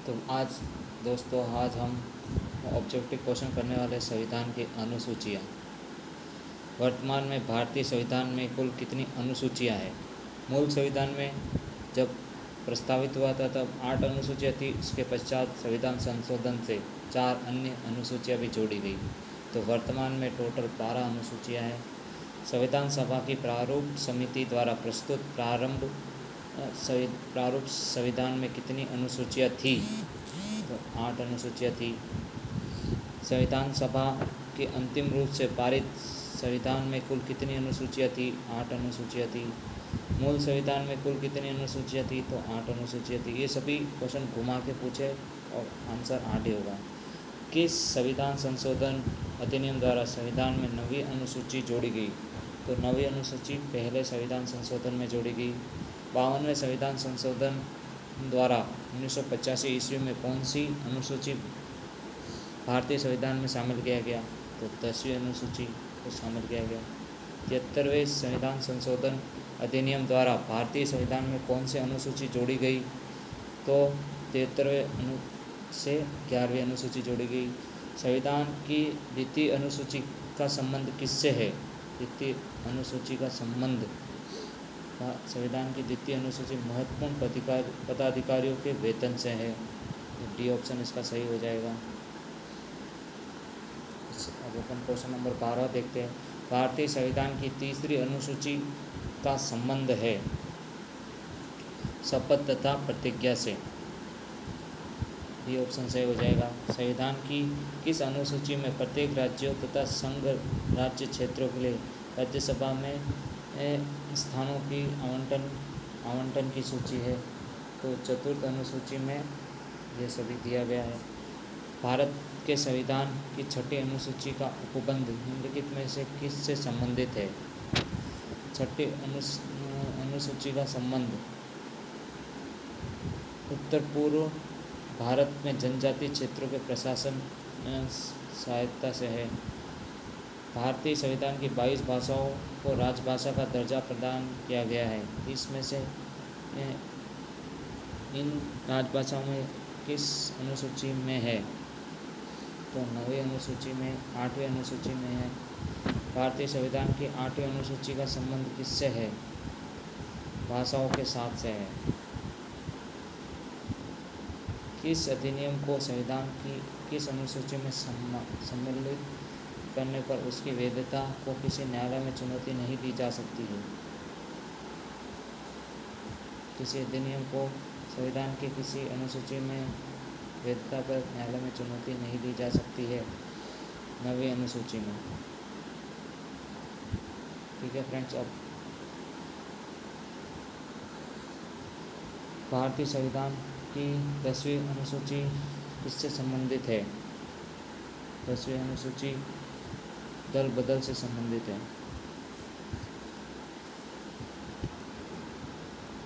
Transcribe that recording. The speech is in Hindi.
तो आज दोस्तों हम ऑब्जेक्टिव क्वेश्चन करने वाले संविधान की अनुसूचियाँ। वर्तमान में भारतीय संविधान में कुल कितनी अनुसूचियाँ हैं? मूल संविधान में जब प्रस्तावित हुआ था तब 8 अनुसूचियाँ थी। इसके पश्चात संविधान संशोधन से 4 अन्य अनुसूचियाँ भी जोड़ी गई। तो वर्तमान में टोटल 12 अनुसूचियाँ हैं। संविधान सभा की प्रारूप समिति द्वारा प्रस्तुत प्रारूप संविधान में कितनी अनुसूचियाँ थी? तो 8 अनुसूचियाँ थी। संविधान सभा के अंतिम रूप से पारित संविधान में कुल कितनी अनुसूचियाँ थी? 8 अनुसूचियाँ थी। मूल संविधान में कुल कितनी अनुसूचियाँ थी? तो 8 अनुसूचियाँ थी। ये सभी क्वेश्चन घुमा के पूछे और आंसर 8 ही होगा। किस संविधान संशोधन अधिनियम द्वारा संविधान में नवी अनुसूची जोड़ी गई? तो नवी अनुसूची पहले संविधान संशोधन में जोड़ी गई। 52वें संविधान संशोधन द्वारा 1985 ईस्वी में कौन सी अनुसूची भारतीय संविधान में शामिल किया गया? तो 10वीं अनुसूची को शामिल किया गया। 73वें संविधान संशोधन अधिनियम द्वारा भारतीय संविधान में कौन सी अनुसूची जोड़ी गई? तो 73वें से 11वीं अनुसूची जोड़ी गई। संविधान की द्वितीय अनुसूची का संबंध किससे है? द्वितीय अनुसूची का संबंध संविधान की द्वितीय अनुसूची महत्वपूर्ण पदाधिकारियों के वेतन से है। डी ऑप्शन इसका सही हो जाएगा। अब अपन क्वेश्चन नंबर 12 देखते हैं। भारतीय संविधान की तीसरी अनुसूची का संबंध है शपथ तथा प्रतिज्ञा से। डी ऑप्शन सही हो जाएगा। संविधान की किस अनुसूची में प्रत्येक राज्यों तथा संघ राज्य क्षेत्रों के लिए राज्यसभा में स्थानों की आवंटन की सूची है? तो चतुर्थ अनुसूची में ये सभी दिया गया है। भारत के संविधान की छठी अनुसूची का उपबंध निम्नलिखित में से किससे संबंधित है? छठी अनुसूची का संबंध उत्तर पूर्व भारत में जनजातीय क्षेत्रों के प्रशासन सहायता से है। भारतीय संविधान की 22 भाषाओं को राजभाषा का दर्जा प्रदान किया गया है। इसमें से इन राजभाषाओं में किस अनुसूची में है? तो 9वीं अनुसूची में, 8वीं अनुसूची में है। भारतीय संविधान की 8वीं अनुसूची का संबंध किससे है? भाषाओं के साथ से है। किस अधिनियम को संविधान की किस अनुसूची में सम्मिलित करने पर उसकी वैधता को किसी न्यायालय में चुनौती नहीं दी जा सकती है? किसी अधिनियम को संविधान की किसी अनुसूची में वैधता पर न्यायालय में चुनौती नहीं दी जा सकती है? 9वीं अनुसूची में। ठीक है फ्रेंड्स। अब भारतीय संविधान की 10वीं अनुसूची किससे संबंधित है? 10वीं अनुसूची दल बदल से संबंधित है।